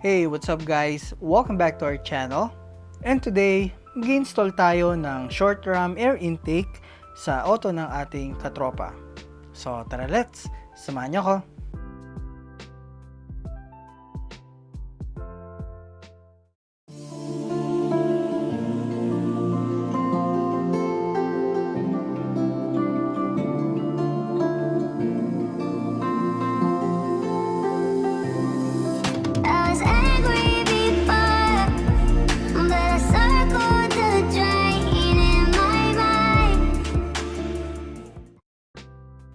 Hey, what's up guys? Welcome back to our channel. And today, mag-install tayo ng short ram air intake sa auto ng ating katropa. So tara, let's! Samahan niyo ako!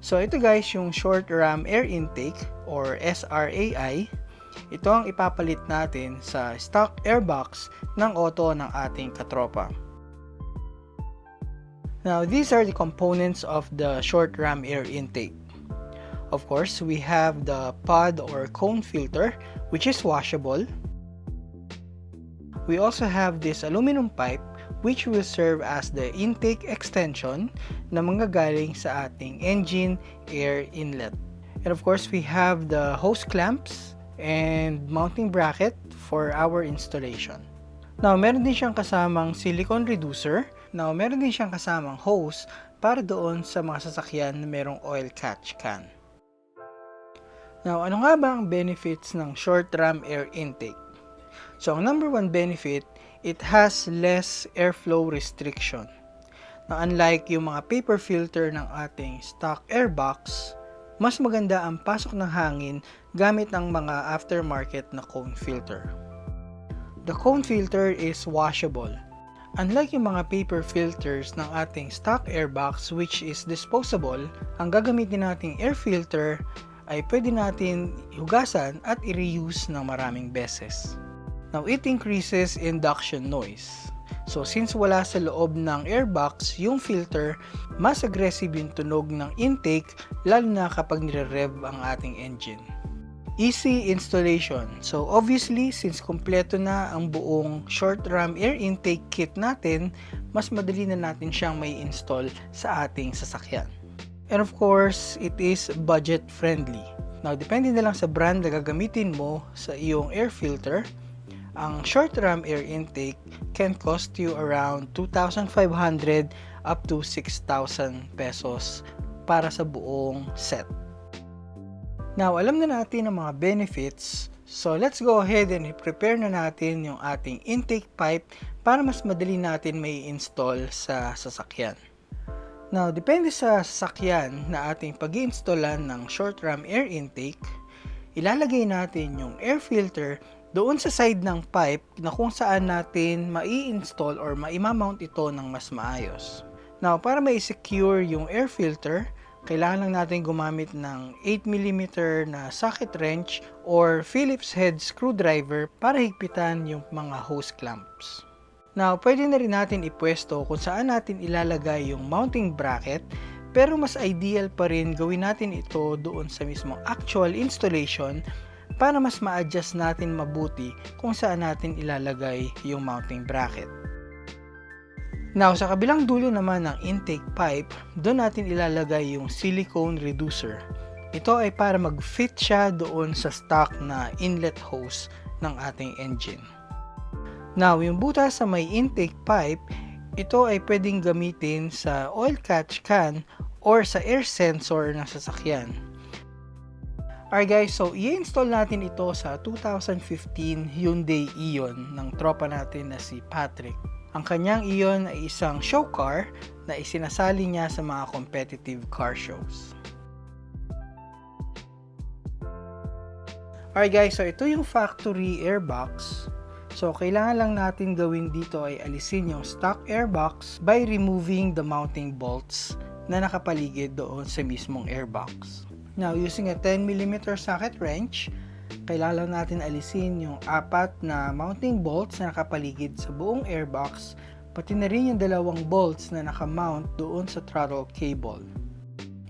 So ito guys yung short ram air intake or SRAI. Ito ang ipapalit natin sa stock airbox ng auto ng ating katropa. Now these are the components of the short ram air intake. Of course, we have the pod or cone filter which is washable. We also have this aluminum pipe which will serve as the intake extension na manggagaling sa ating engine air inlet. And of course, we have the hose clamps and mounting bracket for our installation. Now, meron din siyang kasamang silicone reducer. Now, meron din siyang kasamang hose para doon sa mga sasakyan na merong oil catch can. Now, ano nga ba ang benefits ng short ram air intake? So, ang number one benefit, it has less airflow restriction. Now, unlike yung mga paper filter ng ating stock airbox, mas maganda ang pasok ng hangin gamit ang mga aftermarket na cone filter. The cone filter is washable. Unlike yung mga paper filters ng ating stock airbox which is disposable, ang gagamitin nating air filter ay pwede natin hugasan at i-reuse ng maraming beses. Now, it increases induction noise. So, since wala sa loob ng airbox yung filter, mas aggressive yung tunog ng intake lalo na kapag nire-rev ang ating engine. Easy installation. So, obviously, since kompleto na ang buong short ram air intake kit natin, mas madali na natin siyang may install sa ating sasakyan. And of course, it is budget friendly. Now, depende na lang sa brand na gagamitin mo sa iyong air filter. Ang short ram air intake can cost you around 2,500 up to 6,000 pesos para sa buong set. Now, alam na natin ang mga benefits. So, let's go ahead and prepare na natin yung ating intake pipe para mas madali natin may install sa sasakyan. Now, depende sa sasakyan na ating pag-i-installan ng short ram air intake, ilalagay natin yung air filter doon sa side ng pipe na kung saan natin mai-install or mai-mount ito ng mas maayos. Now, para mai-secure yung air filter, kailangan lang natin gumamit ng 8mm na socket wrench or Phillips head screwdriver para higpitan yung mga hose clamps. Now, pwede na rin natin ipwesto kung saan natin ilalagay yung mounting bracket, pero mas ideal pa rin gawin natin ito doon sa mismong actual installation para mas ma-adjust natin mabuti kung saan natin ilalagay yung mounting bracket. Now, sa kabilang dulo naman ng intake pipe, doon natin ilalagay yung silicone reducer. Ito ay para mag-fit siya doon sa stock na inlet hose ng ating engine. Now, yung butas sa may intake pipe, ito ay pwedeng gamitin sa oil catch can or sa air sensor ng sasakyan. Alright guys, so i-install natin ito sa 2015 Hyundai Ion ng tropa natin na si Patrick. Ang kanyang Ion ay isang show car na isinasali niya sa mga competitive car shows. Alright guys, so ito yung factory airbox. So kailangan lang natin gawin dito ay alisin yung stock airbox by removing the mounting bolts na nakapaligid doon sa mismong airbox. Now, using a 10mm socket wrench, kailangan lang natin alisin yung 4 na mounting bolts na nakapaligid sa buong airbox, pati na rin yung 2 bolts na nakamount doon sa throttle cable.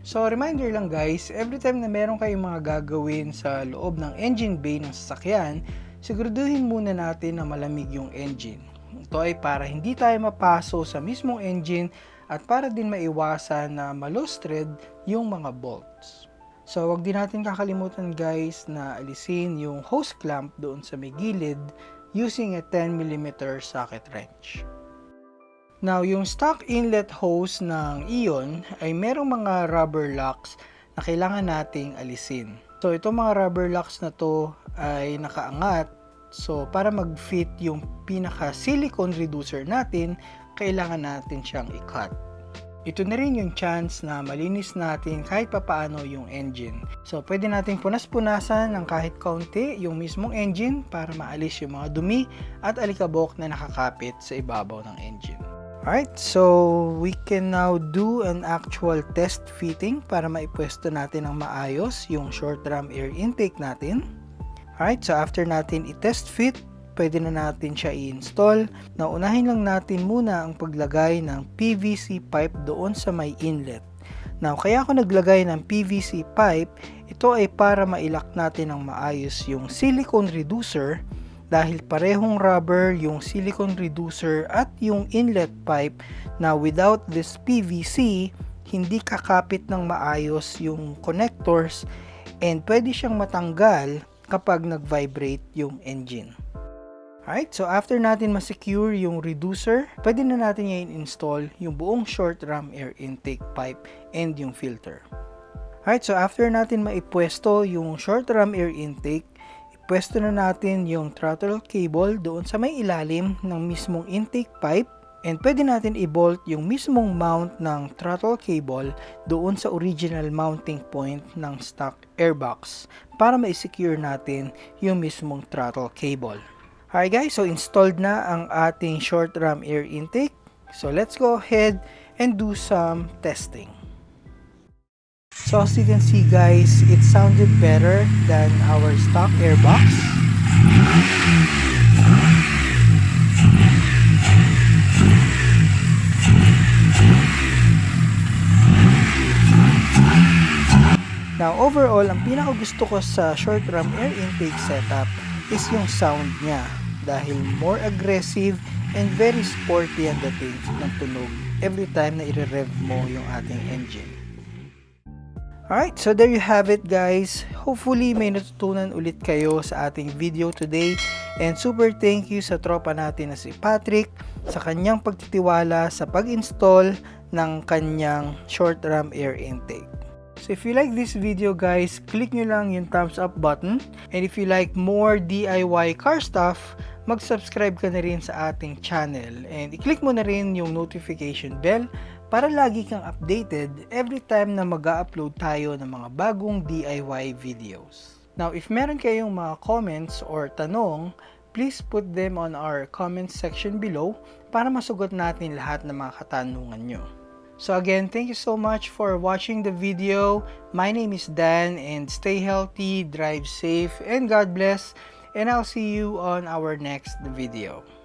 So, reminder lang guys, every time na meron kayong mga gagawin sa loob ng engine bay ng sasakyan, siguraduhin muna natin na malamig yung engine. Ito ay para hindi tayo mapaso sa mismong engine at para din maiwasan na ma-loose thread yung mga bolts. So, wag din natin kakalimutan guys na alisin yung hose clamp doon sa may gilid using a 10mm socket wrench. Now, yung stock inlet hose ng Eon ay merong mga rubber locks na kailangan nating alisin. So, itong mga rubber locks na to ay nakaangat. So, para mag-fit yung pinaka-silicone reducer natin, kailangan natin siyang i-cut. Ito na rin yung chance na malinis natin kahit papaano yung engine. So, pwede natin punas-punasan ng kahit kaunti yung mismong engine para maalis yung mga dumi at alikabok na nakakapit sa ibabaw ng engine. Alright, so we can now do an actual test fitting para maipwesto natin ng maayos yung short ram air intake natin. Alright, so after natin i-test fit, pwede na natin siya i-install. Now, unahin lang natin muna ang paglagay ng PVC pipe doon sa may inlet. Now, kaya ako naglagay ng PVC pipe, ito ay para mailak natin ng maayos yung silicone reducer dahil parehong rubber yung silicone reducer at yung inlet pipe na without this PVC, hindi kakapit ng maayos yung connectors and pwede siyang matanggal kapag nag-vibrate yung engine. Alright, so after natin ma-secure yung reducer, pwede na natin ngayon install yung buong short ram air intake pipe and yung filter. Alright, so after natin maipwesto yung short ram air intake, ipwesto na natin yung throttle cable doon sa may ilalim ng mismong intake pipe and pwede natin i-bolt yung mismong mount ng throttle cable doon sa original mounting point ng stock airbox para ma-secure natin yung mismong throttle cable. Alright guys, so installed na ang ating short ram air intake. So let's go ahead and do some testing. So as you can see guys, it sounded better than our stock airbox. Now overall, ang pinakagusto ko sa short ram air intake setup is yung sound niya dahil more aggressive and very sporty ang dating ng tunog every time na i-rev mo yung ating engine. Alright, so there you have it guys. Hopefully may natutunan ulit kayo sa ating video today and super thank you sa tropa natin na si Patrick sa kanyang pagtitiwala sa pag-install ng kanyang short ram air intake. So if you like this video guys, click nyo lang yung thumbs up button. And if you like more DIY car stuff, mag-subscribe ka na rin sa ating channel. And i-click mo na rin yung notification bell para lagi kang updated every time na mag-upload tayo ng mga bagong DIY videos. Now if meron kayong mga comments or tanong, please put them on our comment section below para masugot natin lahat ng mga katanungan nyo. So again, thank you so much for watching the video. My name is Dan and stay healthy, drive safe, and God bless. And I'll see you on our next video.